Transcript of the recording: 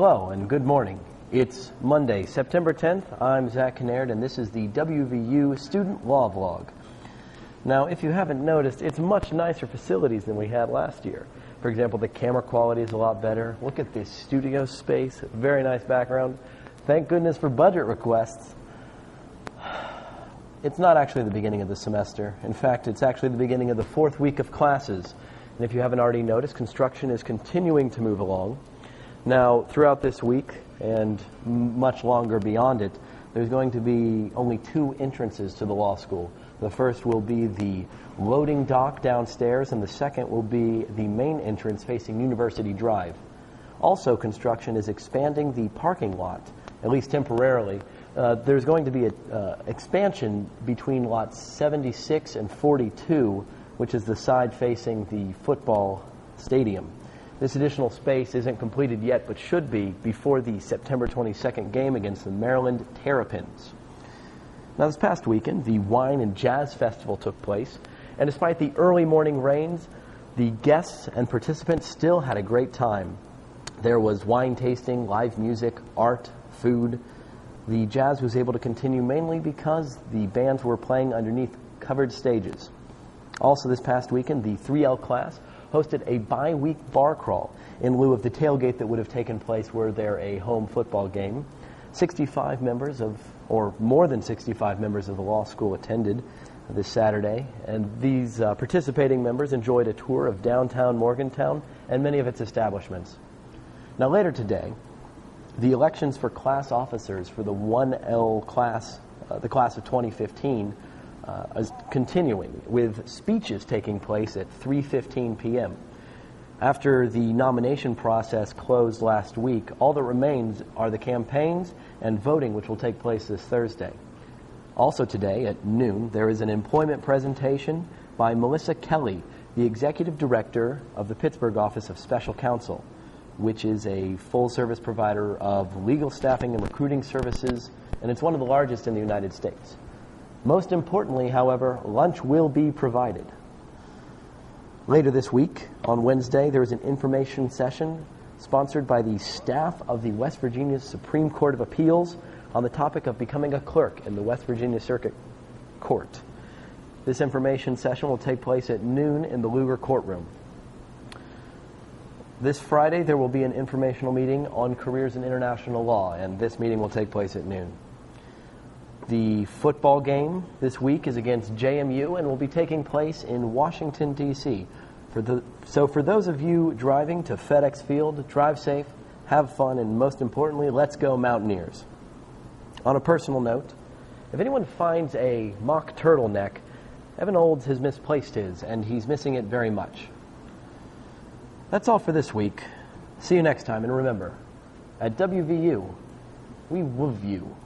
Hello and good morning. It's Monday, September 10th. I'm Zach Kinnaird and this is the WVU Student Law Vlog. Now, if you haven't noticed, it's much nicer facilities than we had last year. For example, the camera quality is a lot better. Look at this studio space, very nice background. Thank goodness for budget requests. It's not actually the beginning of the semester. In fact, it's actually the beginning of the fourth week of classes. And if you haven't already noticed, construction is continuing to move along. Now, throughout this week and much longer beyond it, there's going to be only two entrances to the law school. The first will be the loading dock downstairs, and the second will be the main entrance facing University Drive. Also, construction is expanding the parking lot, at least temporarily. There's going to be an expansion between lots 76 and 42, which is the side facing the football stadium. This additional space isn't completed yet, but should be before the September 22nd game against the Maryland Terrapins. Now, this past weekend, the Wine and Jazz Festival took place, and despite the early morning rains, the guests and participants still had a great time. There was wine tasting, live music, art, food. The jazz was able to continue mainly because the bands were playing underneath covered stages. Also this past weekend, the 3L class hosted a bi-week bar crawl in lieu of the tailgate that would have taken place were there a home football game. 65 members or more than 65 members of the law school attended this Saturday, and these participating members enjoyed a tour of downtown Morgantown and many of its establishments. Now, later today, the elections for class officers for the 1L class, the class of 2015, is continuing, with speeches taking place at 3:15 p.m. After the nomination process closed last week, all that remains are the campaigns and voting, which will take place this Thursday. Also today at noon, there is an employment presentation by Melissa Kelly, the Executive Director of the Pittsburgh Office of Special Counsel, which is a full-service provider of legal staffing and recruiting services, and it's one of the largest in the United States. Most importantly, however, lunch will be provided. Later this week, on Wednesday, there is an information session sponsored by the staff of the West Virginia Supreme Court of Appeals on the topic of becoming a clerk in the West Virginia Circuit Court. This information session will take place at noon in the Lugar courtroom. This Friday, there will be an informational meeting on careers in international law, and this meeting will take place at noon. The football game this week is against JMU and will be taking place in Washington, D.C. So for those of you driving to FedEx Field, drive safe, have fun, and most importantly, let's go Mountaineers. On a personal note, if anyone finds a mock turtleneck, Evan Olds has misplaced his, and he's missing it very much. That's all for this week. See you next time, and remember, at WVU, we love you.